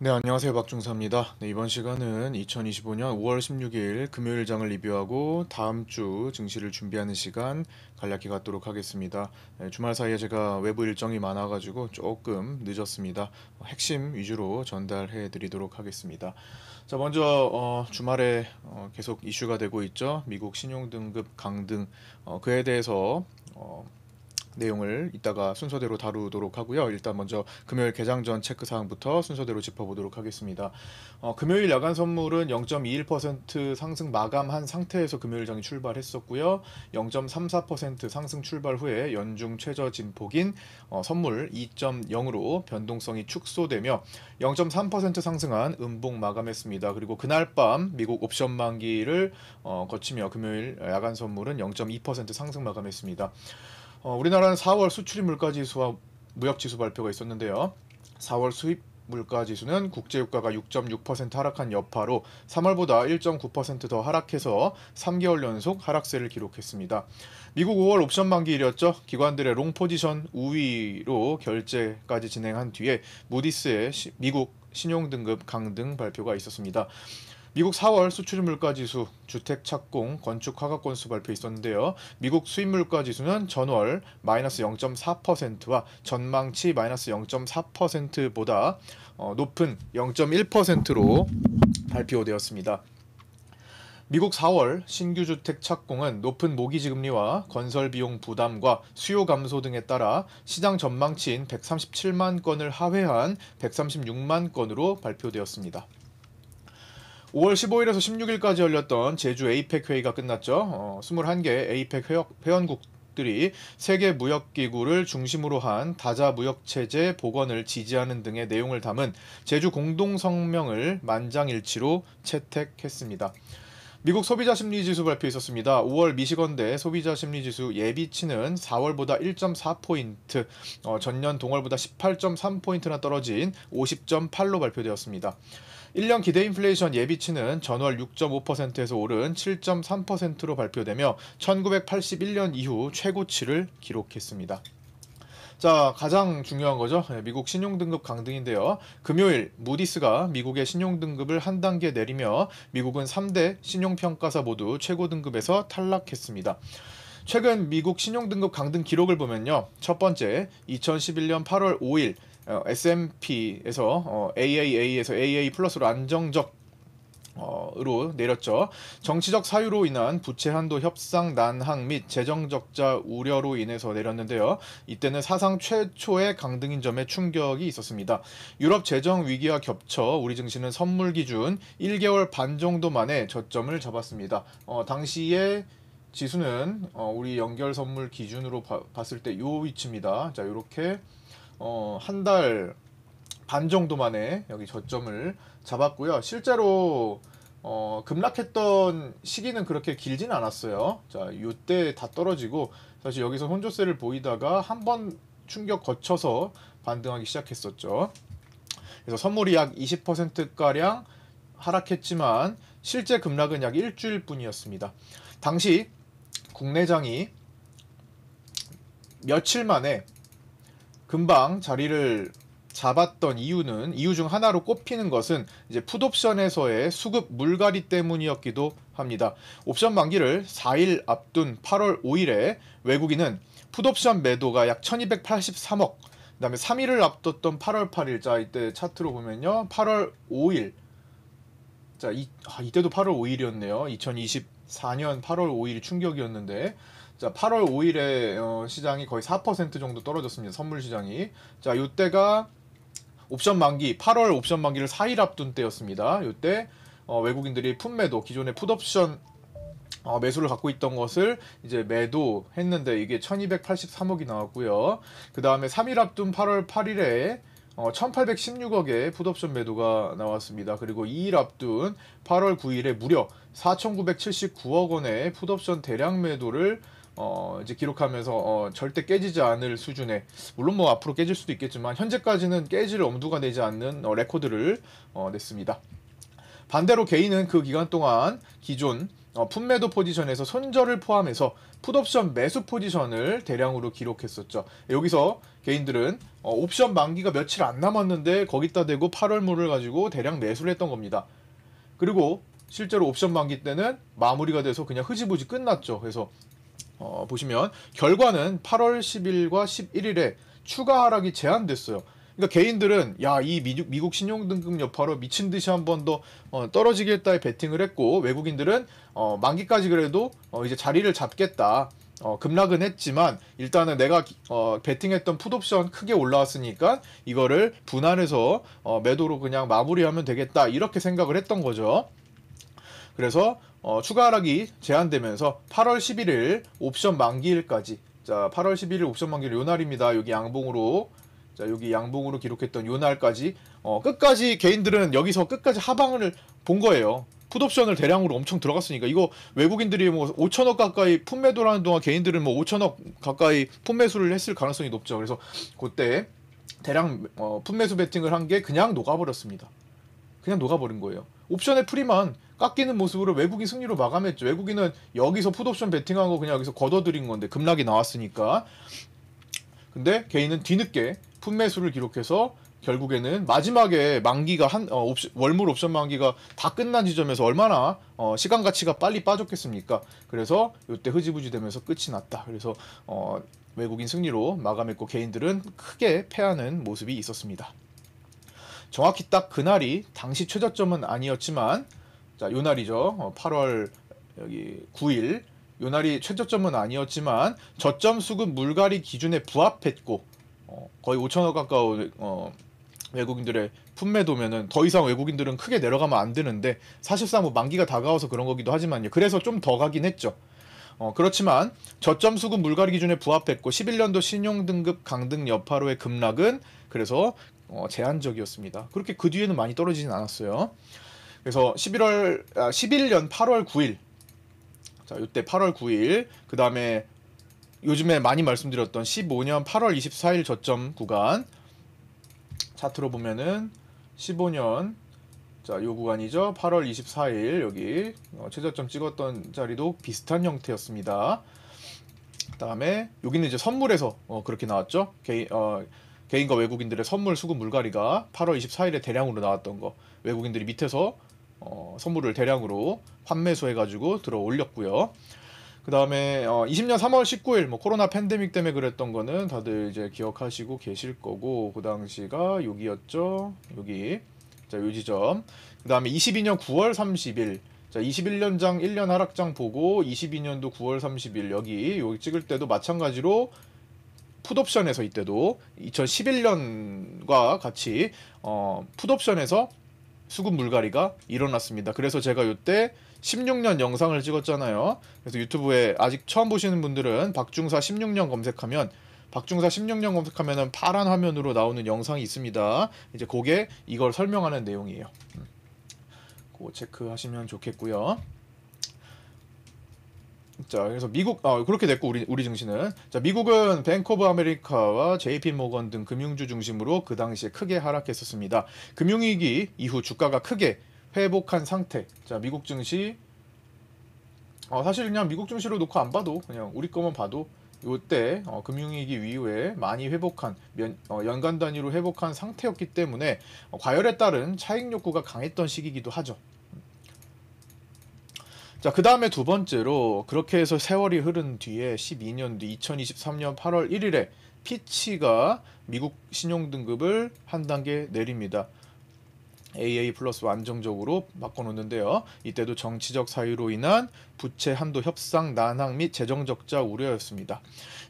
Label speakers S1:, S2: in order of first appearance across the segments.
S1: 네, 안녕하세요. 박중사입니다. 네, 이번 시간은 2025년 5월 16일 금요일 장을 리뷰하고 다음 주 증시를 준비하는 시간 간략히 갖도록 하겠습니다. 네, 주말 사이에 제가 외부 일정이 많아가지고 조금 늦었습니다. 핵심 위주로 전달해 드리도록 하겠습니다. 자, 먼저 주말에 계속 이슈가 되고 있죠. 미국 신용등급 강등, 그에 대해서 내용을 이따가 순서대로 다루도록 하고요. 일단 먼저 금요일 개장 전 체크사항부터 순서대로 짚어보도록 하겠습니다. 금요일 야간 선물은 0.21% 상승 마감한 상태에서 금요일장이 출발했었고요. 0.34% 상승 출발 후에 연중 최저 진폭인 선물 2.0으로 변동성이 축소되며 0.3% 상승한 음봉 마감했습니다. 그리고 그날 밤 미국 옵션 만기를 거치며 금요일 야간 선물은 0.2% 상승 마감했습니다. 우리나라는 4월 수출입 물가지수와 무역지수 발표가 있었는데요. 4월 수입 물가지수는 국제유가가 6.6% 하락한 여파로 3월보다 1.9% 더 하락해서 3개월 연속 하락세를 기록했습니다. 미국 5월 옵션 만기일이었죠. 기관들의 롱 포지션 우위로 결제까지 진행한 뒤에 무디스의 미국 신용등급 강등 발표가 있었습니다. 미국 4월 수출입 물가지수, 주택 착공, 건축 허가 건수 발표 있었는데요. 미국 수입 물가지수는 전월 마이너스 0.4%와 전망치 마이너스 0.4%보다 높은 0.1%로 발표되었습니다. 미국 4월 신규 주택 착공은 높은 모기지 금리와 건설 비용 부담과 수요 감소 등에 따라 시장 전망치인 137만 건을 하회한 136만 건으로 발표되었습니다. 5월 15일에서 16일까지 열렸던 제주 에이펙 회의가 끝났죠. 21개 에이펙 회원국들이 세계 무역기구를 중심으로 한 다자 무역체제 복원을 지지하는 등의 내용을 담은 제주 공동성명을 만장일치로 채택했습니다. 미국 소비자심리지수 발표 있었습니다. 5월 미시건대 소비자심리지수 예비치는 4월보다 1.4포인트, 전년 동월보다 18.3포인트나 떨어진 50.8로 발표되었습니다. 1년 기대 인플레이션 예비치는 전월 6.5%에서 오른 7.3%로 발표되며 1981년 이후 최고치를 기록했습니다. 자, 가장 중요한 거죠. 미국 신용등급 강등인데요. 금요일 무디스가 미국의 신용등급을 한 단계 내리며 미국은 3대 신용평가사 모두 최고 등급에서 탈락했습니다. 최근 미국 신용등급 강등 기록을 보면요. 첫 번째, 2011년 8월 5일 S&P에서 AAA에서 AA 플러스로 안정적 으로 내렸죠. 정치적 사유로 인한 부채 한도 협상 난항 및 재정 적자 우려로 인해서 내렸는데요. 이때는 사상 최초의 강등인 점에 충격이 있었습니다. 유럽 재정 위기와 겹쳐 우리 증시는 선물 기준 1개월 반 정도 만에 저점을 잡았습니다. 당시에 지수는 우리 연결 선물 기준으로 봤을 때 요 위치입니다. 자, 요렇게 한 달 반 정도 만에 여기 저점을 잡았고요. 실제로 급락했던 시기는 그렇게 길진 않았어요. 자, 요때 다 떨어지고 사실 여기서 혼조세를 보이다가 한 번 충격 거쳐서 반등하기 시작했었죠. 그래서 선물이 약 20%가량 하락했지만 실제 급락은 약 일주일 뿐이었습니다. 당시 국내장이 며칠 만에 금방 자리를 잡았던 이유 중 하나로 꼽히는 것은 이제 풋옵션에서의 수급 물갈이 때문이었기도 합니다. 옵션 만기를 4일 앞둔 8월 5일에 외국인은 풋옵션 매도가 약 1283억, 그 다음에 3일을 앞뒀던 8월 8일, 자, 이때 차트로 보면요. 8월 5일, 자, 이때도 8월 5일이었네요. 2024년 8월 5일이 충격이었는데, 자, 8월 5일에 시장이 거의 4% 정도 떨어졌습니다. 선물 시장이. 자, 이때가 옵션 만기, 8월 옵션 만기를 4일 앞둔 때였습니다. 이때 외국인들이 풋매도, 기존의 풋옵션 매수를 갖고 있던 것을 이제 매도했는데 이게 1283억이 나왔고요. 그 다음에 3일 앞둔 8월 8일에 1816억의 풋옵션 매도가 나왔습니다. 그리고 2일 앞둔 8월 9일에 무려 4979억 원의 풋옵션 대량 매도를 이제 기록하면서 절대 깨지지 않을 수준의, 물론 뭐 앞으로 깨질 수도 있겠지만 현재까지는 깨질 엄두가 내지 않는 레코드를 냈습니다. 반대로 개인은 그 기간 동안 기존 풋매도 포지션에서 손절을 포함해서 풋옵션 매수 포지션을 대량으로 기록했었죠. 여기서 개인들은 옵션 만기가 며칠 안 남았는데 거기다 대고 8월물을 가지고 대량 매수를 했던 겁니다. 그리고 실제로 옵션 만기 때는 마무리가 돼서 그냥 흐지부지 끝났죠. 그래서 보시면 결과는 8월 10일과 11일에 추가 하락이 제한됐어요. 그러니까 개인들은 야, 이 미국 신용등급 여파로 미친 듯이 한 번 더 떨어지겠다에 베팅을 했고, 외국인들은 만기까지 그래도 이제 자리를 잡겠다. 급락은 했지만 일단은 내가 베팅했던 풋옵션 크게 올라왔으니까 이거를 분할해서 매도로 그냥 마무리하면 되겠다, 이렇게 생각을 했던 거죠. 그래서 추가 하락이 제한되면서 8월 11일 옵션 만기일까지, 자 8월 11일 옵션 만기일 요 날입니다. 여기 양봉으로, 자 여기 양봉으로 기록했던 요 날까지 끝까지 개인들은 여기서 끝까지 하방을 본 거예요. 풋옵션을 대량으로 엄청 들어갔으니까. 이거 외국인들이 뭐 5천억 가까이 풋매도라는 동안 개인들은 뭐 5천억 가까이 풋매수를 했을 가능성이 높죠. 그래서 그때 대량 풋매수 베팅을 한 게 그냥 녹아버렸습니다. 그냥 녹아버린 거예요. 옵션의 프리만 깎이는 모습으로 외국인 승리로 마감했죠. 외국인은 여기서 풋옵션 베팅한 거 그냥 여기서 걷어들인 건데 급락이 나왔으니까. 근데 개인은 뒤늦게 풋매수를 기록해서 결국에는 마지막에 만기가 월물 옵션 만기가 다 끝난 지점에서 얼마나 시간 가치가 빨리 빠졌겠습니까? 그래서 이때 흐지부지 되면서 끝이 났다. 그래서 외국인 승리로 마감했고 개인들은 크게 패하는 모습이 있었습니다. 정확히 딱 그날이 당시 최저점은 아니었지만, 자, 요 날이죠. 8월 여기 9일. 요 날이 최저점은 아니었지만 저점 수급 물갈이 기준에 부합했고, 거의 5천억 가까운 외국인들의 풋매도면은 더 이상 외국인들은 크게 내려가면 안 되는데, 사실상 뭐 만기가 다가와서 그런 거기도 하지만요. 그래서 좀 더 가긴 했죠. 그렇지만 저점 수급 물갈이 기준에 부합했고 11년도 신용등급 강등 여파로의 급락은 그래서 제한적이었습니다. 그렇게 그 뒤에는 많이 떨어지진 않았어요. 그래서 11년 8월 9일, 자 이때 8월 9일, 그 다음에 요즘에 많이 말씀드렸던 15년 8월 24일 저점 구간 차트로 보면은 15년, 자 요 구간이죠. 8월 24일 여기 최저점 찍었던 자리도 비슷한 형태였습니다. 그 다음에 여기는 이제 선물에서 그렇게 나왔죠. 개인과 외국인들의 선물 수급 물갈이가 8월 24일에 대량으로 나왔던 거, 외국인들이 밑에서 선물을 대량으로 환매수 해가지고 들어 올렸고요. 그 다음에 20년 3월 19일 뭐 코로나 팬데믹 때문에 그랬던 거는 다들 이제 기억하시고 계실 거고, 그 당시가 여기였죠. 여기, 자 요 지점. 그 다음에 22년 9월 30일, 자 21년장 1년 하락장 보고 22년도 9월 30일 여기 찍을 때도 마찬가지로 풋옵션에서 이때도 2011년과 같이 풋옵션에서 수급 물갈이가 일어났습니다. 그래서 제가 이때 16년 영상을 찍었잖아요. 그래서 유튜브에 아직 처음 보시는 분들은 박중사 16년 검색하면, 박중사 16년 검색하면은 파란 화면으로 나오는 영상이 있습니다. 이제 그게 이걸 설명하는 내용이에요. 그거 체크하시면 좋겠고요. 자, 그래서 미국 그렇게 됐고, 우리 증시는, 자 미국은 뱅크 오브 아메리카와 JP 모건 등 금융주 중심으로 그 당시에 크게 하락했었습니다. 금융위기 이후 주가가 크게 회복한 상태. 자 미국 증시 사실 그냥 미국 증시로 놓고 안 봐도, 그냥 우리 거만 봐도 요때 금융위기 이후에 많이 회복한 연간 단위로 회복한 상태였기 때문에 과열에 따른 차익 욕구가 강했던 시기이기도 하죠. 자, 그 다음에 두 번째로, 그렇게 해서 세월이 흐른 뒤에 12년 뒤 2023년 8월 1일에 피치가 미국 신용등급을 한 단계 내립니다. AA 플러스 안정적으로 바꿔놓는데요. 이때도 정치적 사유로 인한 부채 한도 협상 난항 및 재정 적자 우려였습니다.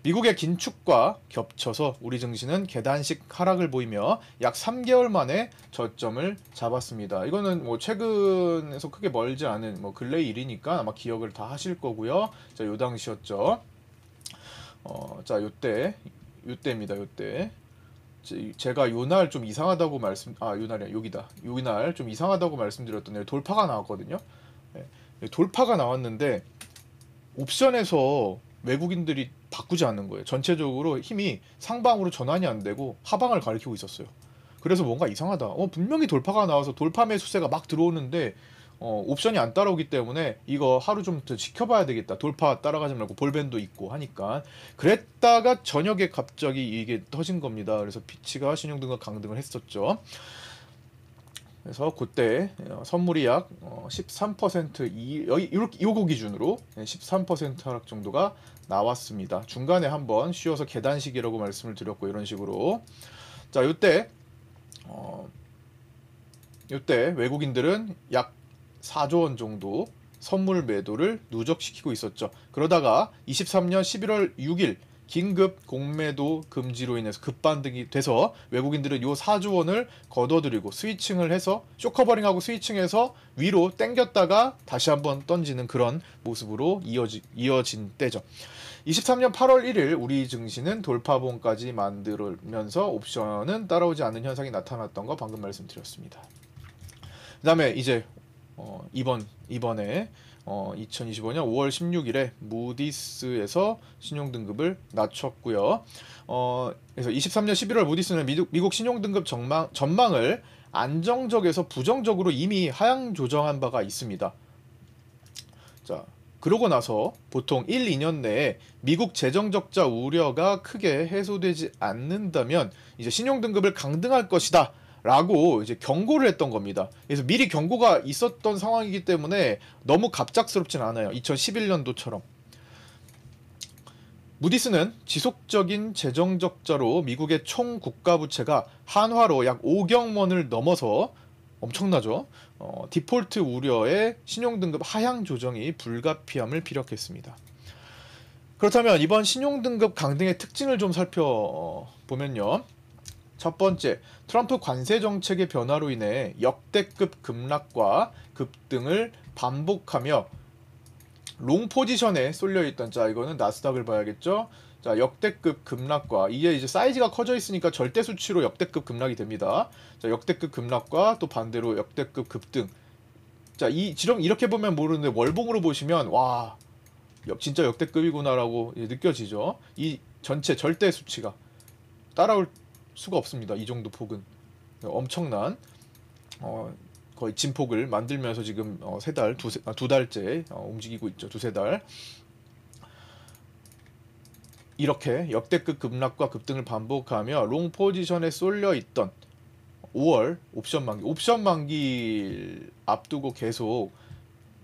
S1: 미국의 긴축과 겹쳐서 우리 증시는 계단식 하락을 보이며 약 3개월 만에 저점을 잡았습니다. 이거는 뭐 최근에서 크게 멀지 않은 뭐 근래 일이니까 아마 기억을 다 하실 거고요. 자, 요 당시였죠. 자, 요때입니다. 요때. 제가 요날 좀 이상하다고 요날이야, 여기다. 요날 좀 이상하다고 말씀드렸던 돌파가 나왔거든요. 네. 돌파가 나왔는데 옵션에서 외국인들이 바꾸지 않는 거예요. 전체적으로 힘이 상방으로 전환이 안 되고 하방을 가리키고 있었어요. 그래서 뭔가 이상하다. 분명히 돌파가 나와서 돌파 매수세가 막 들어오는데 옵션이 안 따라오기 때문에 이거 하루 좀 더 지켜봐야 되겠다. 돌파 따라가지 말고 볼밴도 있고 하니까. 그랬다가 저녁에 갑자기 이게 터진 겁니다. 그래서 피치가 신용등급 강등을 했었죠. 그래서 그때 선물이 약 13% 요거 기준으로 13% 하락 정도가 나왔습니다. 중간에 한번 쉬어서 계단식이라고 말씀을 드렸고 이런 식으로. 자, 요때 외국인들은 약 4조 원 정도 선물 매도를 누적시키고 있었죠. 그러다가 23년 11월 6일 긴급 공매도 금지로 인해서 급반등이 돼서 외국인들은 요 4조 원을 걷어들이고 스위칭을 해서 쇼커버링하고 스위칭해서 위로 땡겼다가 다시 한번 던지는 그런 모습으로 이어진 때죠. 23년 8월 1일 우리 증시는 돌파봉까지 만들면서 옵션은 따라오지 않는 현상이 나타났던 거 방금 말씀드렸습니다. 그 다음에 이제 이번에 2025년 5월 16일에 무디스에서 신용등급을 낮췄고요. 그래서 23년 11월 무디스는 미국 신용등급 전망을 안정적에서 부정적으로 이미 하향 조정한 바가 있습니다. 자, 그러고 나서 보통 1, 2년 내에 미국 재정적자 우려가 크게 해소되지 않는다면 이제 신용등급을 강등할 것이다 라고 이제 경고를 했던 겁니다. 그래서 미리 경고가 있었던 상황이기 때문에 너무 갑작스럽진 않아요. 2011년도처럼. 무디스는 지속적인 재정적자로 미국의 총 국가부채가 한화로 약 5경 원을 넘어서 엄청나죠. 디폴트 우려에 신용등급 하향 조정이 불가피함을 피력했습니다. 그렇다면 이번 신용등급 강등의 특징을 좀 살펴보면요. 첫 번째, 트럼프 관세 정책의 변화로 인해 역대급 급락과 급등을 반복하며 롱 포지션에 쏠려 있던, 자 이거는 나스닥을 봐야겠죠. 자, 역대급 급락과, 이게 이제 사이즈가 커져 있으니까 절대 수치로 역대급 급락이 됩니다. 자, 역대급 급락과 또 반대로 역대급 급등. 자, 이렇게 보면 모르는데 월봉으로 보시면 와, 진짜 역대급이구나라고 느껴지죠. 이 전체 절대 수치가 따라올 수가 없습니다. 이 정도 폭은 엄청난 거의 진폭을 만들면서 지금 두 달째 움직이고 있죠. 두세 달. 이렇게 역대급 급락과 급등을 반복하며 롱 포지션에 쏠려 있던 5월 옵션 만기 앞두고 계속,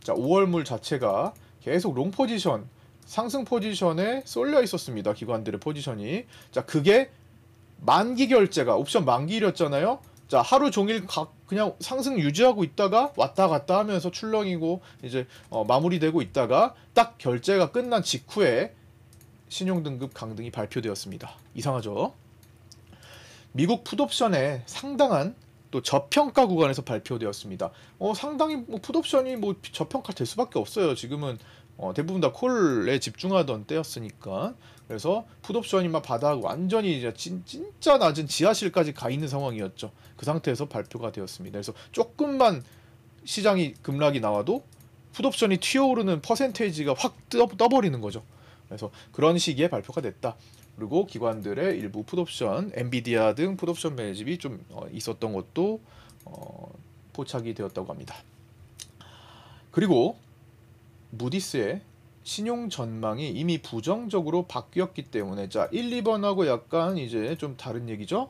S1: 자 5월물 자체가 계속 롱 포지션, 상승 포지션에 쏠려 있었습니다. 기관들의 포지션이. 자, 그게 만기 결제가 옵션 만기일이었잖아요. 자, 하루 종일 그냥 상승 유지하고 있다가 왔다 갔다 하면서 출렁이고 이제 마무리되고 있다가 딱 결제가 끝난 직후에 신용등급 강등이 발표되었습니다. 이상하죠? 미국 풋옵션의 상당한 또 저평가 구간에서 발표되었습니다. 상당히 풋옵션이 저평가 될 수밖에 없어요. 지금은 대부분 다 콜에 집중하던 때였으니까. 그래서 풋옵션이 막 바닥 완전히 이제 진짜 낮은 지하실까지 가 있는 상황이었죠. 그 상태에서 발표가 되었습니다. 그래서 조금만 시장이 급락이 나와도 풋옵션이 튀어오르는 퍼센테이지가 확 떠버리는 거죠. 그래서 그런 시기에 발표가 됐다. 그리고 기관들의 일부 풋옵션, 엔비디아 등 풋옵션 매집이 좀 있었던 것도 포착이 되었다고 합니다. 그리고 무디스의 신용 전망이 이미 부정적으로 바뀌었기 때문에, 자 1, 2번하고 약간 이제 좀 다른 얘기죠.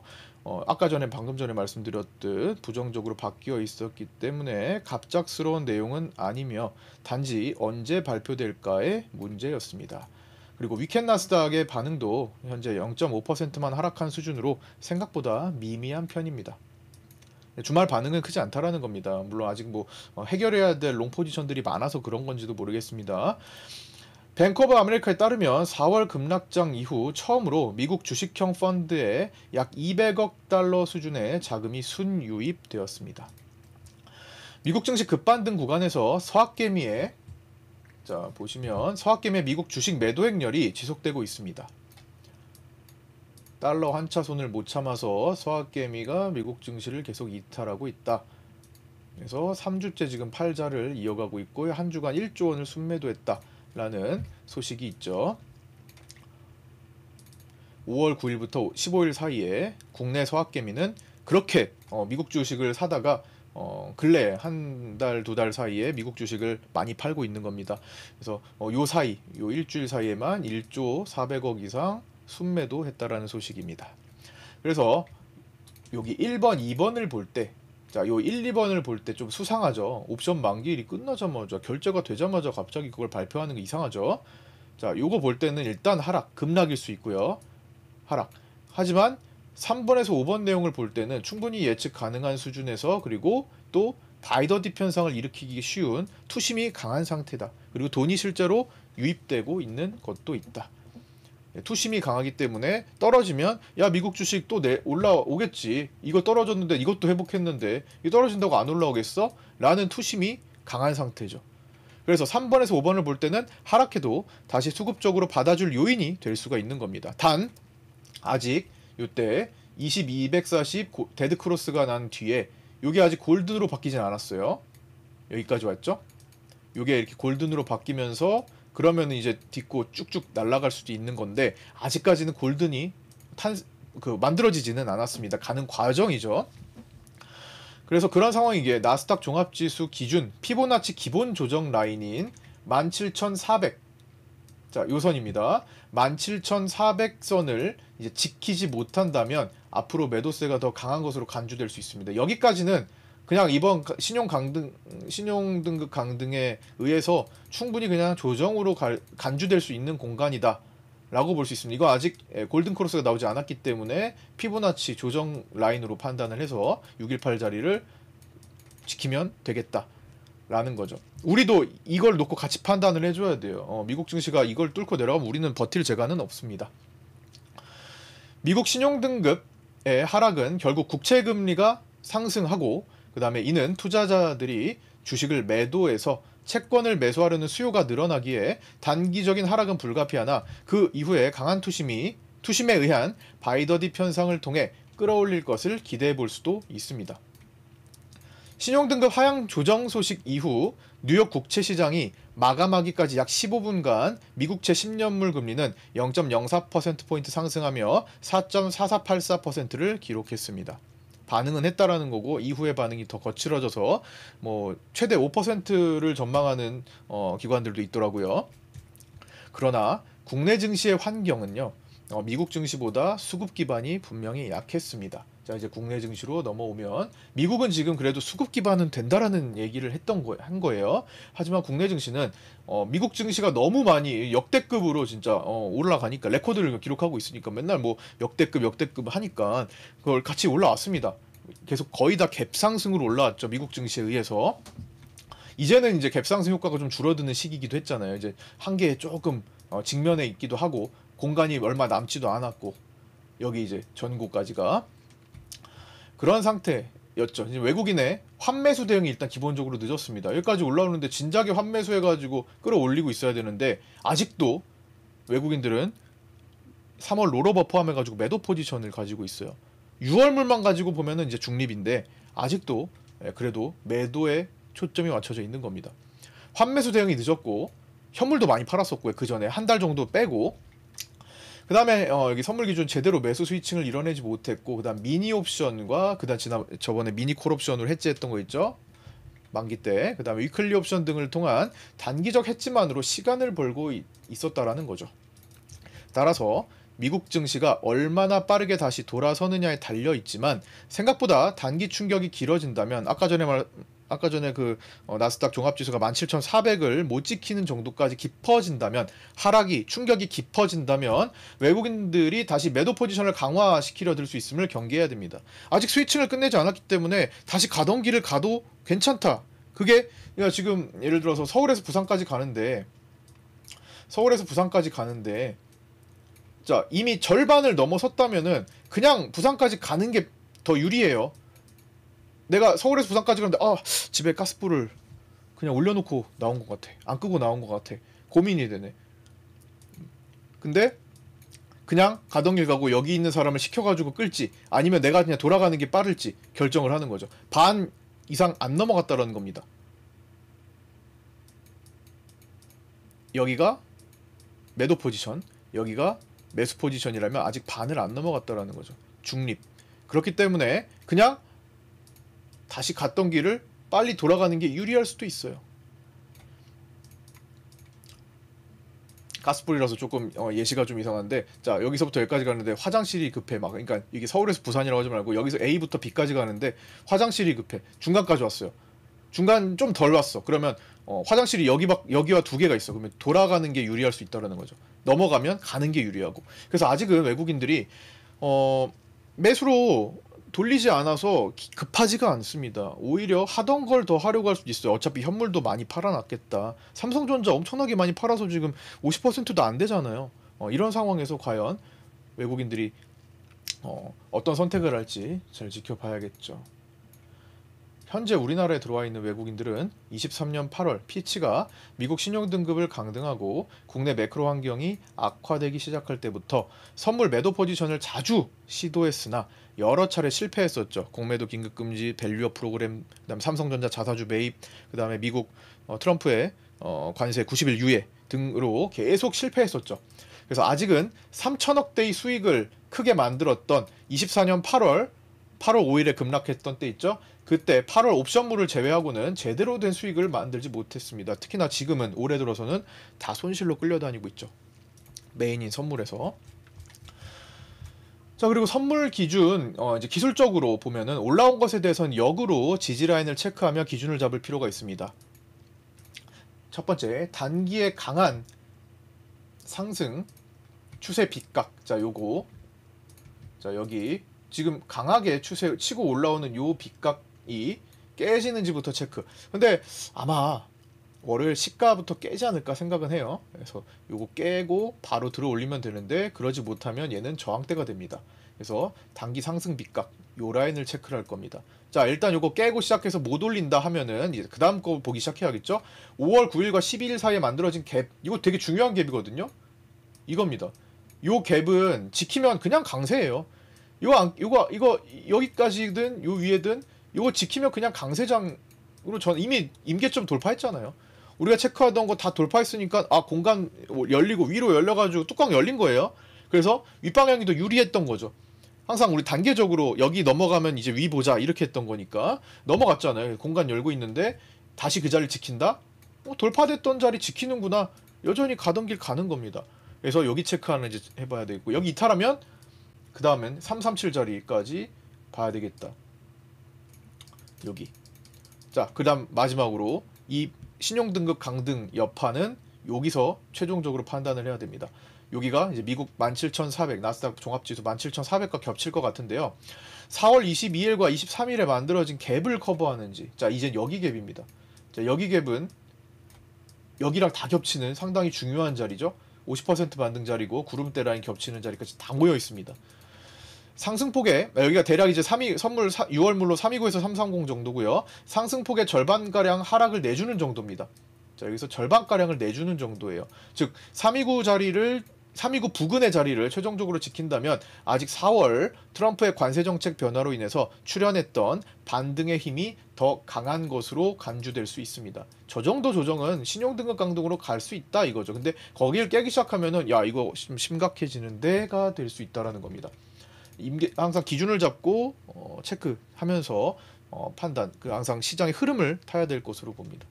S1: 아까 전에 방금 전에 말씀드렸듯 부정적으로 바뀌어 있었기 때문에 갑작스러운 내용은 아니며 단지 언제 발표될까의 문제였습니다. 그리고 위켄 나스닥의 반응도 현재 0.5%만 하락한 수준으로 생각보다 미미한 편입니다. 주말 반응은 크지 않다라는 겁니다. 물론 아직 해결해야 될 롱 포지션들이 많아서 그런 건지도 모르겠습니다. 뱅크 오브 아메리카에 따르면 4월 급락장 이후 처음으로 미국 주식형 펀드에 약 200억 달러 수준의 자금이 순유입되었습니다. 미국 증시 급반등 구간에서 서학개미의, 자 보시면 서학개미의 미국 주식 매도 행렬이 지속되고 있습니다. 달러 한차손을 못 참아서 서학개미가 미국 증시를 계속 이탈하고 있다. 그래서 3주째 지금 팔자를 이어가고 있고 한 주간 1조 원을 순매도했다 라는 소식이 있죠. 5월 9일부터 15일 사이에 국내 서학개미는 그렇게 미국 주식을 사다가 근래 한 달, 두 달 사이에 미국 주식을 많이 팔고 있는 겁니다. 그래서 요 사이, 요 일주일 사이에만 1조 400억 이상 순매도 했다라는 소식입니다. 그래서 여기 1번, 2번을 볼 때, 자, 요 1, 2번을 볼 때 좀 수상하죠. 옵션 만기일이 끝나자마자 결제가 되자마자 갑자기 그걸 발표하는 게 이상하죠. 자, 요거 볼 때는 일단 하락, 급락일 수 있고요. 하락. 하지만 3번에서 5번 내용을 볼 때는 충분히 예측 가능한 수준에서, 그리고 또 바이더딥 현상을 일으키기 쉬운 투심이 강한 상태다. 그리고 돈이 실제로 유입되고 있는 것도 있다. 투심이 강하기 때문에 떨어지면 야 미국 주식 또 올라오겠지, 이거 떨어졌는데 이것도 회복했는데 이거 떨어진다고 안 올라오겠어? 라는 투심이 강한 상태죠. 그래서 3번에서 5번을 볼 때는 하락해도 다시 수급적으로 받아줄 요인이 될 수가 있는 겁니다. 단 아직 이때 2240 데드 크로스가 난 뒤에 이게 아직 골든으로 바뀌진 않았어요. 여기까지 왔죠? 이게 이렇게 골든으로 바뀌면서 그러면 이제 딛고 쭉쭉 날아갈 수도 있는 건데, 아직까지는 골든이 만들어지지는 않았습니다. 가는 과정이죠. 그래서 그런 상황이기에 나스닥 종합지수 기준 피보나치 기본 조정 라인인 17,400, 자, 요 선입니다. 17,400선을 이제 지키지 못한다면 앞으로 매도세가 더 강한 것으로 간주될 수 있습니다. 여기까지는 그냥 이번 신용등급 강등에 의해서 충분히 그냥 조정으로 간주될 수 있는 공간이다 라고 볼 수 있습니다. 이거 아직 골든크로스가 나오지 않았기 때문에 피보나치 조정 라인으로 판단을 해서 618 자리를 지키면 되겠다 라는 거죠. 우리도 이걸 놓고 같이 판단을 해줘야 돼요. 미국 증시가 이걸 뚫고 내려가면 우리는 버틸 재간은 없습니다. 미국 신용등급의 하락은 결국 국채금리가 상승하고, 그 다음에 이는 투자자들이 주식을 매도해서 채권을 매수하려는 수요가 늘어나기에 단기적인 하락은 불가피하나 그 이후에 강한 투심에 의한 바이더딥 현상을 통해 끌어올릴 것을 기대해 볼 수도 있습니다. 신용등급 하향 조정 소식 이후 뉴욕 국채 시장이 마감하기까지 약 15분간 미국채 10년물 금리는 0.04%포인트 상승하며 4.4484%를 기록했습니다. 반응은 했다라는 거고, 이후의 반응이 더 거칠어져서 뭐 최대 5%를 전망하는 기관들도 있더라고요. 그러나 국내 증시의 환경은요, 미국 증시보다 수급 기반이 분명히 약했습니다. 자, 이제 국내 증시로 넘어오면 미국은 지금 그래도 수급 기반은 된다라는 얘기를 한 거예요. 하지만 국내 증시는 미국 증시가 너무 많이 역대급으로 진짜 올라가니까, 레코드를 기록하고 있으니까 맨날 뭐 역대급 하니까 그걸 같이 올라왔습니다. 계속 거의 다 갭상승으로 올라왔죠, 미국 증시에 의해서. 이제는 이제 갭상승 효과가 좀 줄어드는 시기이기도 했잖아요. 이제 한계에 조금 직면해 있기도 하고, 공간이 얼마 남지도 않았고, 여기 이제 전고까지가 그런 상태였죠. 이제 외국인의 환매수 대응이 일단 기본적으로 늦었습니다. 여기까지 올라오는데 진작에 환매수해가지고 끌어올리고 있어야 되는데, 아직도 외국인들은 3월 롤오버 포함해가지고 매도 포지션을 가지고 있어요. 6월물만 가지고 보면은 이제 중립인데, 아직도 그래도 매도에 초점이 맞춰져 있는 겁니다. 환매수 대응이 늦었고, 현물도 많이 팔았었고요. 그 전에 한 달 정도 빼고, 그 다음에 여기 선물 기준 제대로 매수 스위칭을 이뤄내지 못했고, 그 다음 미니 옵션과 그 다음 저번에 미니 콜 옵션으로 해지했던 거 있죠, 만기 때. 그 다음에 위클리 옵션 등을 통한 단기적 해지만으로 시간을 벌고 있었다라는 거죠. 따라서 미국 증시가 얼마나 빠르게 다시 돌아서느냐에 달려 있지만, 생각보다 단기 충격이 길어진다면, 아까 전에 그 나스닥 종합지수가 17,400을 못 지키는 정도까지 깊어진다면, 충격이 깊어진다면 외국인들이 다시 매도 포지션을 강화시키려 들 수 있음을 경계해야 됩니다. 아직 스위칭을 끝내지 않았기 때문에 다시 가던 길을 가도 괜찮다. 그게 지금 예를 들어서 서울에서 부산까지 가는데 자, 이미 절반을 넘어섰다면은 그냥 부산까지 가는 게 더 유리해요. 내가 서울에서 부산까지 가는데 집에 가스불을 그냥 올려놓고 나온 것 같아, 안 끄고 나온 것 같아, 고민이 되네. 근데 그냥 가던 길 가고 여기 있는 사람을 시켜가지고 끌지, 아니면 내가 그냥 돌아가는 게 빠를지 결정을 하는 거죠. 반 이상 안 넘어갔다라는 겁니다. 여기가 매도 포지션, 여기가 매수 포지션이라면 아직 반을 안 넘어갔다라는 거죠. 중립. 그렇기 때문에 그냥 다시 갔던 길을 빨리 돌아가는 게 유리할 수도 있어요. 가스불이라서 조금 예시가 좀 이상한데, 자 여기서부터 여기까지 가는데 화장실이 급해. 막 그러니까 이게 서울에서 부산이라고 하지 말고 여기서 A부터 B까지 가는데 화장실이 급해. 중간까지 왔어요. 중간 좀 덜 왔어. 그러면 화장실이 여기와 두 개가 있어. 그러면 돌아가는 게 유리할 수 있다라는 거죠. 넘어가면 가는 게 유리하고. 그래서 아직은 외국인들이 매수로 돌리지 않아서 급하지가 않습니다. 오히려 하던 걸 더 하려고 할 수도 있어요. 어차피 현물도 많이 팔아놨겠다. 삼성전자 엄청나게 많이 팔아서 지금 50%도 안 되잖아요. 이런 상황에서 과연 외국인들이 어떤 선택을 할지 잘 지켜봐야겠죠. 현재 우리나라에 들어와 있는 외국인들은 23년 8월 피치가 미국 신용등급을 강등하고 국내 매크로 환경이 악화되기 시작할 때부터 선물 매도 포지션을 자주 시도했으나 여러 차례 실패했었죠. 공매도 긴급금지, 밸류업 프로그램, 그다음 삼성전자 자사주 매입, 그다음에 미국 트럼프의 관세 90일 유예 등으로 계속 실패했었죠. 그래서 아직은 3천억대의 수익을 크게 만들었던 24년 8월 5일에 급락했던 때 있죠. 그때 8월 옵션물을 제외하고는 제대로 된 수익을 만들지 못했습니다. 특히나 지금은 올해 들어서는 다 손실로 끌려다니고 있죠. 메인인 선물에서. 자, 그리고 선물 기준 이제 기술적으로 보면은 올라온 것에 대해서는 역으로 지지 라인을 체크하며 기준을 잡을 필요가 있습니다. 첫 번째, 단기에 강한 상승 추세 빗각. 자, 요거. 자, 여기 지금 강하게 추세 치고 올라오는 요 빗각이 깨지는지부터 체크. 근데 아마 월요일 시가부터 깨지 않을까 생각은 해요. 그래서 요거 깨고 바로 들어 올리면 되는데, 그러지 못하면 얘는 저항대가 됩니다. 그래서 단기 상승 빗각 요 라인을 체크를 할 겁니다. 자, 일단 요거 깨고 시작해서 못 올린다 하면은 이제 그 다음 거 보기 시작해야겠죠. 5월 9일과 12일 사이에 만들어진 갭, 이거 되게 중요한 갭이거든요. 이겁니다. 요 갭은 지키면 그냥 강세예요. 이거 여기까지든 요 위에든 이거 지키면 그냥 강세장으로 전 이미 임계점 돌파했잖아요. 우리가 체크하던 거 다 돌파했으니까 공간 열리고 위로 열려가지고 뚜껑 열린 거예요. 그래서 윗방향이 더 유리했던 거죠. 항상 우리 단계적으로 여기 넘어가면 이제 위 보자 이렇게 했던 거니까 넘어갔잖아요. 공간 열고 있는데 다시 그 자리를 지킨다? 돌파됐던 자리 지키는구나. 여전히 가던 길 가는 겁니다. 그래서 여기 체크하는지 해봐야 되겠고, 여기 이탈하면 그 다음엔 337 자리까지 봐야 되겠다. 여기. 자, 그 다음 마지막으로 이 신용등급 강등 여파는 여기서 최종적으로 판단을 해야 됩니다. 여기가 이제 미국 17,400 나스닥 종합지수 17,400과 겹칠 것 같은데요. 4월 22일과 23일에 만들어진 갭을 커버하는지. 자, 이젠 여기 갭입니다. 자, 여기 갭은 여기랑 다 겹치는 상당히 중요한 자리죠. 50% 반등 자리고 구름대 라인 겹치는 자리까지 다 모여 있습니다. 상승폭에 여기가 대략 이제 선물 6월물로 329에서 330 정도고요. 상승폭의 절반가량 하락을 내주는 정도입니다. 자, 여기서 절반가량을 내주는 정도예요. 즉 329 부근의 자리를 최종적으로 지킨다면 아직 4월 트럼프의 관세정책 변화로 인해서 출현했던 반등의 힘이 더 강한 것으로 간주될 수 있습니다. 저 정도 조정은 신용등급 강등으로 갈 수 있다 이거죠. 근데 거기를 깨기 시작하면은 야, 이거 좀 심각해지는 데가 될 수 있다라는 겁니다. 항상 기준을 잡고 체크하면서 판단, 항상 시장의 흐름을 타야 될 것으로 봅니다.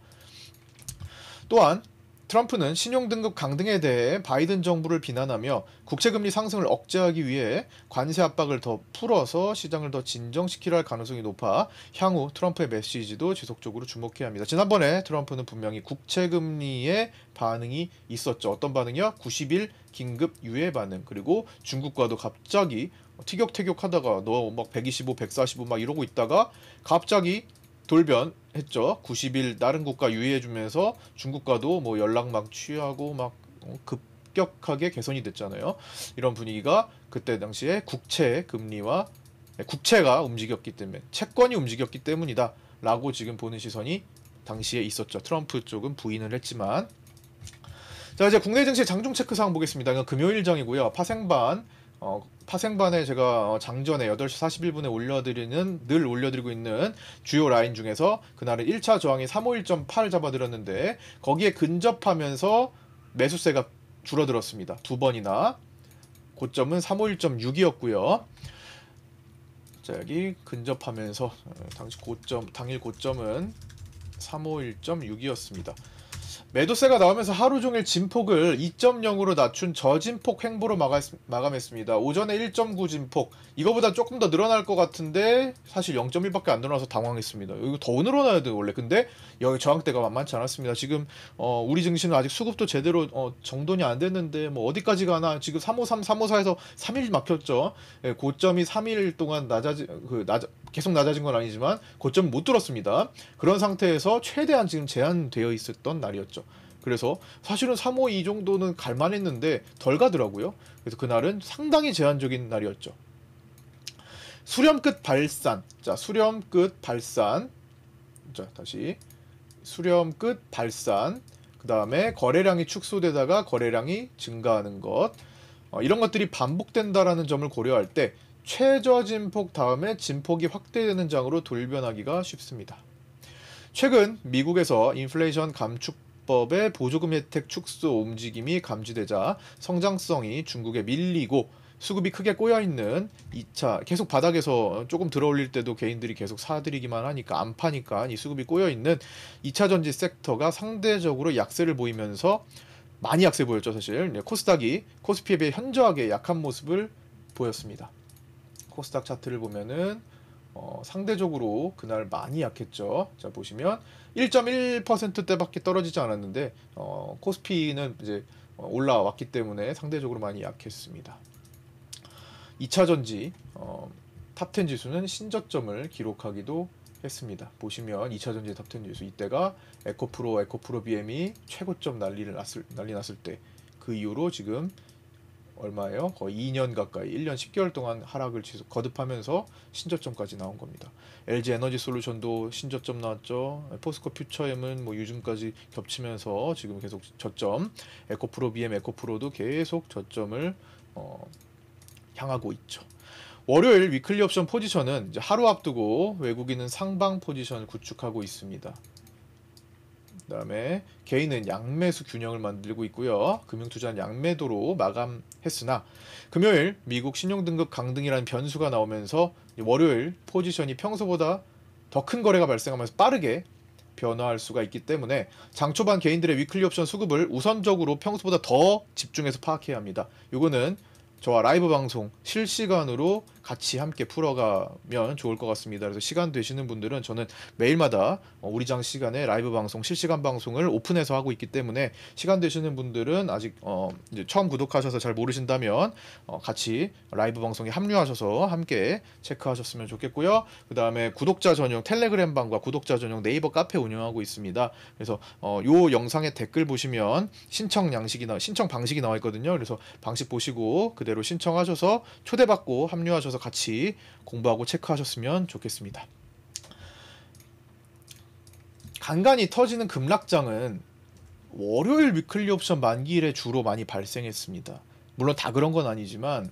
S1: 또한 트럼프는 신용등급 강등에 대해 바이든 정부를 비난하며 국채금리 상승을 억제하기 위해 관세 압박을 더 풀어서 시장을 더 진정시키려 할 가능성이 높아 향후 트럼프의 메시지도 지속적으로 주목해야 합니다. 지난번에 트럼프는 분명히 국채금리에 반응이 있었죠. 어떤 반응이요? 90일 긴급 유예 반응, 그리고 중국과도 갑자기 티격태격하다가 너 막 125, 145 막 이러고 있다가 갑자기 돌변했죠. 90일 다른 국가 유예해주면서 중국과도 뭐 연락 막 취하고 막 급격하게 개선이 됐잖아요. 이런 분위기가 그때 당시에 국채 금리와 국채가 움직였기 때문에, 채권이 움직였기 때문이다 라고 지금 보는 시선이 당시에 있었죠. 트럼프 쪽은 부인을 했지만. 자, 이제 국내 증시 장중 체크 사항 보겠습니다. 이건 금요일장이고요. 파생반에 제가 장전에 8시 41분에 늘 올려드리고 있는 주요 라인 중에서 그날은 1차 저항이 351.8 잡아드렸는데 거기에 근접하면서 매수세가 줄어들었습니다. 두 번이나. 고점은 351.6이었고요. 자, 여기 근접하면서 당일 고점은 351.6이었습니다. 매도세가 나오면서 하루 종일 진폭을 2.0으로 낮춘 저진폭 횡보로 마감했습니다. 오전에 1.9 진폭, 이거보다 조금 더 늘어날 것 같은데 사실 0.1밖에 안 늘어나서 당황했습니다. 이거 더 늘어나야 돼 원래. 근데 여기 저항대가 만만치 않았습니다. 지금 우리 증시는 아직 수급도 제대로 정돈이 안 됐는데 뭐 어디까지 가나. 지금 353, 354에서 3일 막혔죠. 예, 고점이 3일 동안 계속 낮아진 건 아니지만 고점 못 뚫었습니다. 그런 상태에서 최대한 지금 제한되어 있었던 날이었죠. 그래서 사실은 352 정도는 갈만했는데 덜 가더라고요. 그래서 그날은 상당히 제한적인 날이었죠. 수렴 끝 발산. 자, 수렴 끝 발산. 자, 다시 수렴 끝 발산. 그 다음에 거래량이 축소되다가 거래량이 증가하는 것. 이런 것들이 반복된다라는 점을 고려할 때 최저 진폭 다음에 진폭이 확대되는 장으로 돌변하기가 쉽습니다. 최근 미국에서 인플레이션 감축법의 보조금 혜택 축소 움직임이 감지되자 성장성이 중국에 밀리고 수급이 크게 꼬여있는 2차, 계속 바닥에서 조금 들어올릴 때도 개인들이 계속 사들이기만 하니까 안 파니까 이 수급이 꼬여있는 2차 전지 섹터가 상대적으로 약세를 보이면서 많이 약세 보였죠. 사실 코스닥이 코스피에 비해 현저하게 약한 모습을 보였습니다. 코스닥 차트를 보면은 상대적으로 그날 많이 약했죠. 자, 보시면 1.1%대밖에 떨어지지 않았는데 코스피는 이제 올라왔기 때문에 상대적으로 많이 약했습니다. 2차 전지 탑10 지수는 신저점을 기록하기도 했습니다. 보시면 2차 전지 탑10 지수, 이때가 에코프로 BM이 최고점 난리 났을 때, 그 이후로 지금 얼마예요? 거의 2년 가까이, 1년 10개월 동안 하락을 거듭하면서 신저점까지 나온 겁니다. LG 에너지 솔루션도 신저점 나왔죠. 포스코 퓨처엠은 뭐 요즘까지 겹치면서 지금 계속 저점, 에코프로 BM, 에코프로도 계속 저점을 향하고 있죠. 월요일 위클리 옵션 포지션은 이제 하루 앞두고 외국인은 상방 포지션을 구축하고 있습니다. 그 다음에 개인은 양매수 균형을 만들고 있고요. 금융투자는 양매도로 마감했으나 금요일 미국 신용등급 강등이라는 변수가 나오면서 월요일 포지션이 평소보다 더 큰 거래가 발생하면서 빠르게 변화할 수가 있기 때문에 장 초반 개인들의 위클리 옵션 수급을 우선적으로 평소보다 더 집중해서 파악해야 합니다. 요거는 저와 라이브 방송 실시간으로 같이 함께 풀어가면 좋을 것 같습니다. 그래서 시간 되시는 분들은, 저는 매일마다 우리장 시간에 라이브 방송, 실시간 방송을 오픈해서 하고 있기 때문에 시간 되시는 분들은 아직 이제 처음 구독하셔서 잘 모르신다면 같이 라이브 방송에 합류하셔서 함께 체크하셨으면 좋겠고요. 그 다음에 구독자 전용 텔레그램 방과 구독자 전용 네이버 카페 운영하고 있습니다. 그래서 요 영상의 댓글 보시면 신청 방식이 나와 있거든요. 그래서 방식 보시고 그대로 신청하셔서 초대받고 합류하셔서 같이 공부하고 체크하셨으면 좋겠습니다. 간간히 터지는 급락장은 월요일 위클리 옵션 만기일에 주로 많이 발생했습니다. 물론 다 그런 건 아니지만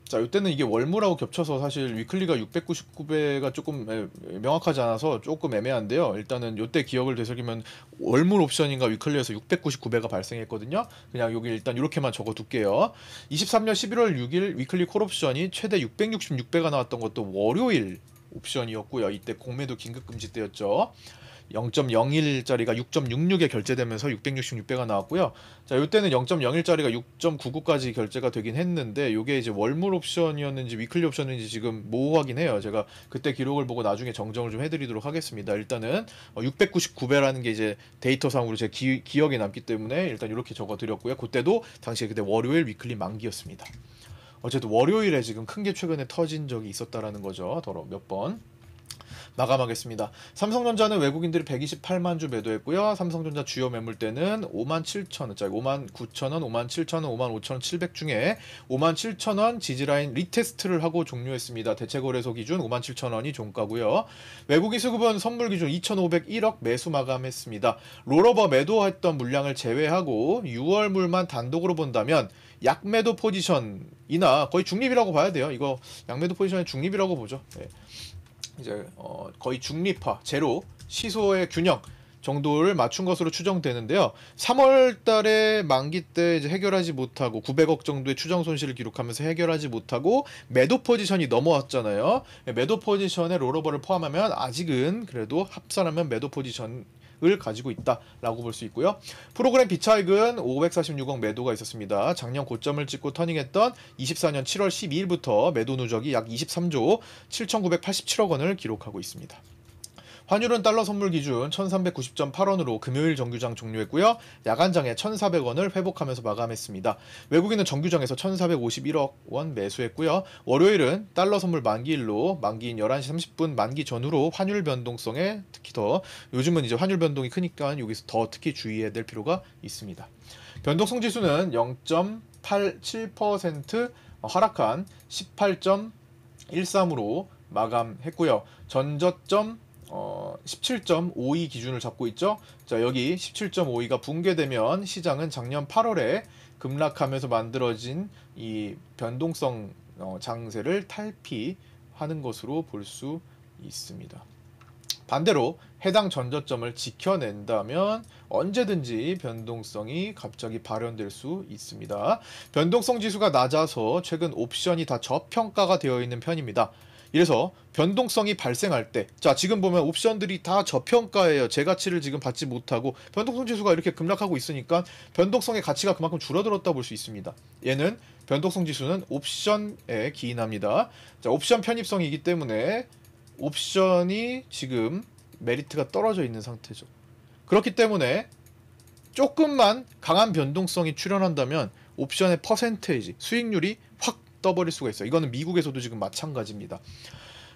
S1: 자, 이때는 이게 월무라고 겹쳐서 사실 위클리가 699배가 조금 명확하지 않아서 조금 애매한데요. 일단은 이때 기억을 되새기면 월물 옵션인가 위클리에서 699배가 발생했거든요. 그냥 여기 일단 이렇게만 적어둘게요. 23년 11월 6일 위클리 콜 옵션이 최대 666배가 나왔던 것도 월요일 옵션이었고요. 이때 공매도 긴급금지 때였죠. 0.01짜리가 6.66에 결제되면서 666배가 나왔고요. 자, 이때는 0.01짜리가 6.99까지 결제가 되긴 했는데, 요게 이제 월물 옵션이었는지 위클리 옵션인지 지금 모호하긴 해요. 제가 그때 기록을 보고 나중에 정정을 좀 해드리도록 하겠습니다. 일단은 699배라는 게 이제 데이터상으로 제 기억에 남기 때문에 일단 이렇게 적어드렸고요. 그때도 당시에 그때 월요일 위클리 만기였습니다. 어쨌든 월요일에 지금 큰 게 최근에 터진 적이 있었다라는 거죠. 더러 몇 번. 마감하겠습니다. 삼성전자는 외국인들이 128만 주 매도했고요. 삼성전자 주요 매물대는 57,000원짜리, 59,000원, 57,000원, 55,700 중에 57,000원 지지라인 리테스트를 하고 종료했습니다. 대체거래소 기준 57,000원이 종가고요. 외국인 수급은 선물 기준 2,501억 매수 마감했습니다. 롤오버 매도했던 물량을 제외하고 6월물만 단독으로 본다면 약매도 포지션이나 거의 중립이라고 봐야 돼요. 이거 약매도 포지션의 중립이라고 보죠. 네. 이제 거의 중립화, 제로, 시소의 균형, 정도를 맞춘 것으로 추정되는데요. 3월 달에 만기 때 이제 해결하지 못하고 900억 정도의 추정 손실을 기록하면서 해결하지 못하고 매도 포지션이 넘어왔잖아요. 매도 포지션에 롤오버를 포함하면 아직은 그래도 합산하면 매도 포지션 을 가지고 있다라고 볼 수 있고요. 프로그램 비차익은 546억 매도가 있었습니다. 작년 고점을 찍고 터닝했던 24년 7월 12일부터 매도 누적이 약 23조 7,987억 원을 기록하고 있습니다. 환율은 달러 선물 기준 1390.8원으로 금요일 정규장 종료했고요. 야간장에 1400원을 회복하면서 마감했습니다. 외국인은 정규장에서 1451억 원 매수했고요. 월요일은 달러 선물 만기일로 만기인 11시 30분 만기 전후로 환율 변동성에 특히 더 요즘은 이제 환율 변동이 크니까 여기서 더 특히 주의해야 될 필요가 있습니다. 변동성 지수는 0.87% 하락한 18.13으로 마감했고요. 전저점 17.52 기준을 잡고 있죠. 자, 여기 17.52가 붕괴되면 시장은 작년 8월에 급락하면서 만들어진 이 변동성 장세를 탈피하는 것으로 볼 수 있습니다. 반대로 해당 전저점을 지켜낸다면 언제든지 변동성이 갑자기 발현될 수 있습니다. 변동성 지수가 낮아서 최근 옵션이 다 저평가가 되어 있는 편입니다. 이래서 변동성이 발생할 때, 자, 지금 보면 옵션들이 다 저평가예요. 제 가치를 지금 받지 못하고 변동성 지수가 이렇게 급락하고 있으니까 변동성의 가치가 그만큼 줄어들었다 볼 수 있습니다. 얘는 변동성 지수는 옵션에 기인합니다. 자, 옵션 편입성이기 때문에 옵션이 지금 메리트가 떨어져 있는 상태죠. 그렇기 때문에 조금만 강한 변동성이 출현한다면 옵션의 퍼센테이지, 수익률이 확 떠버릴 수가 있어요. 이거는 미국에서도 지금 마찬가지입니다.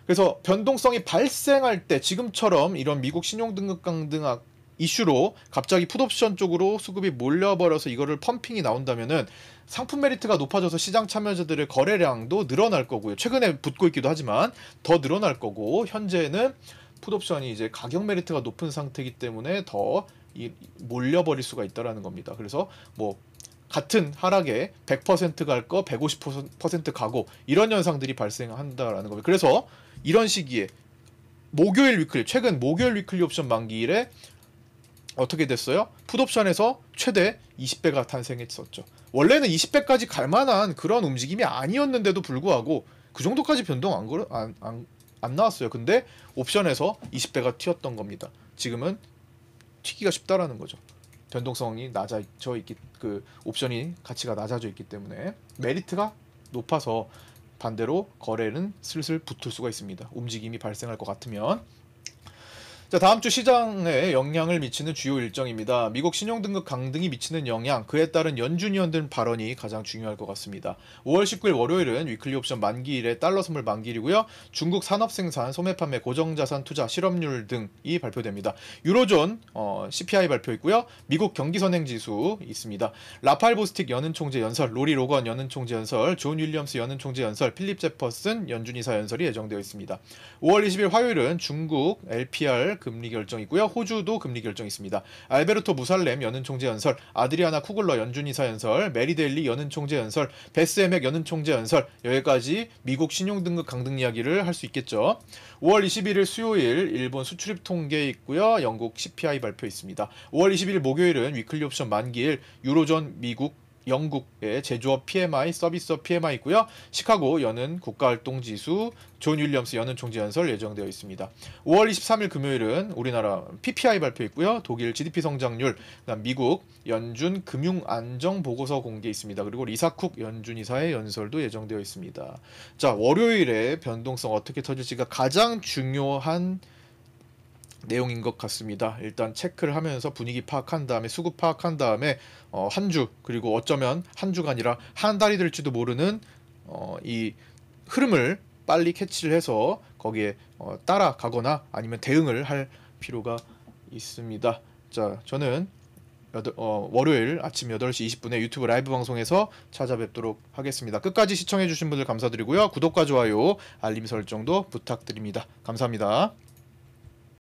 S1: 그래서 변동성이 발생할 때 지금처럼 이런 미국 신용등급 강등학 이슈로 갑자기 풋옵션 쪽으로 수급이 몰려버려서 이거를 펌핑이 나온다면은 상품 메리트가 높아져서 시장 참여자들의 거래량도 늘어날 거고요. 최근에 붙고 있기도 하지만 더 늘어날 거고, 현재는 풋옵션이 이제 가격 메리트가 높은 상태이기 때문에 더 몰려버릴 수가 있다라는 겁니다. 그래서 뭐 같은 하락에 100% 갈 거 150% 가고 이런 현상들이 발생한다라는 겁니다. 그래서 이런 시기에 목요일 위클리, 최근 목요일 위클리 옵션 만기일에 어떻게 됐어요? 풋옵션에서 최대 20배가 탄생했었죠. 원래는 20배까지 갈 만한 그런 움직임이 아니었는데도 불구하고 그 정도까지 변동 안 나왔어요. 근데 옵션에서 20배가 튀었던 겁니다. 지금은 튀기가 쉽다라는 거죠. 변동성이 낮아져 있기, 그 옵션이 가치가 낮아져 있기 때문에 메리트가 높아서 반대로 거래는 슬슬 붙을 수가 있습니다. 움직임이 발생할 것 같으면. 자, 다음 주 시장에 영향을 미치는 주요 일정입니다. 미국 신용등급 강등이 미치는 영향, 그에 따른 연준위원들 발언이 가장 중요할 것 같습니다. 5월 19일 월요일은 위클리 옵션 만기일에 달러 선물 만기일이고요. 중국 산업생산, 소매판매, 고정자산 투자, 실업률 등이 발표됩니다. 유로존 CPI 발표 있고요. 미국 경기선행지수 있습니다. 라팔 보스틱 연은총재 연설, 로리 로건 연은총재 연설, 존 윌리엄스 연은총재 연설, 필립 제퍼슨 연준이사 연설이 예정되어 있습니다. 5월 20일 화요일은 중국 LPR 금리 결정이고요. 호주도 금리 결정이 있습니다. 알베르토 무살렘 연은총재 연설, 아드리아나 쿠글러 연준이사 연설, 메리 데일리 연은총재 연설, 베스 에맥 연은총재 연설, 여기까지 미국 신용등급 강등 이야기를 할 수 있겠죠. 5월 21일 수요일 일본 수출입 통계 있고요. 영국 CPI 발표 있습니다. 5월 20일 목요일은 위클리 옵션 만기일, 유로존, 미국, 영국의 제조업 PMI, 서비스업 PMI 있고요. 시카고 연은 국가활동지수, 존 윌리엄스 연은 총재 연설 예정되어 있습니다. 5월 23일 금요일은 우리나라 PPI 발표 있고요. 독일 GDP 성장률, 그다음 미국 연준 금융안정보고서 공개 있습니다. 그리고 리사쿡 연준이사의 연설도 예정되어 있습니다. 자, 월요일에 변동성 어떻게 터질지가 가장 중요한 내용인 것 같습니다. 일단 체크를 하면서 분위기 파악한 다음에, 수급 파악한 다음에 한 주, 그리고 어쩌면 한 주가 아니라 한 달이 될지도 모르는 이 흐름을 빨리 캐치를 해서 거기에 따라가거나 아니면 대응을 할 필요가 있습니다. 자, 저는 월요일 아침 8시 20분에 유튜브 라이브 방송에서 찾아뵙도록 하겠습니다. 끝까지 시청해주신 분들 감사드리고요. 구독과 좋아요, 알림 설정도 부탁드립니다. 감사합니다.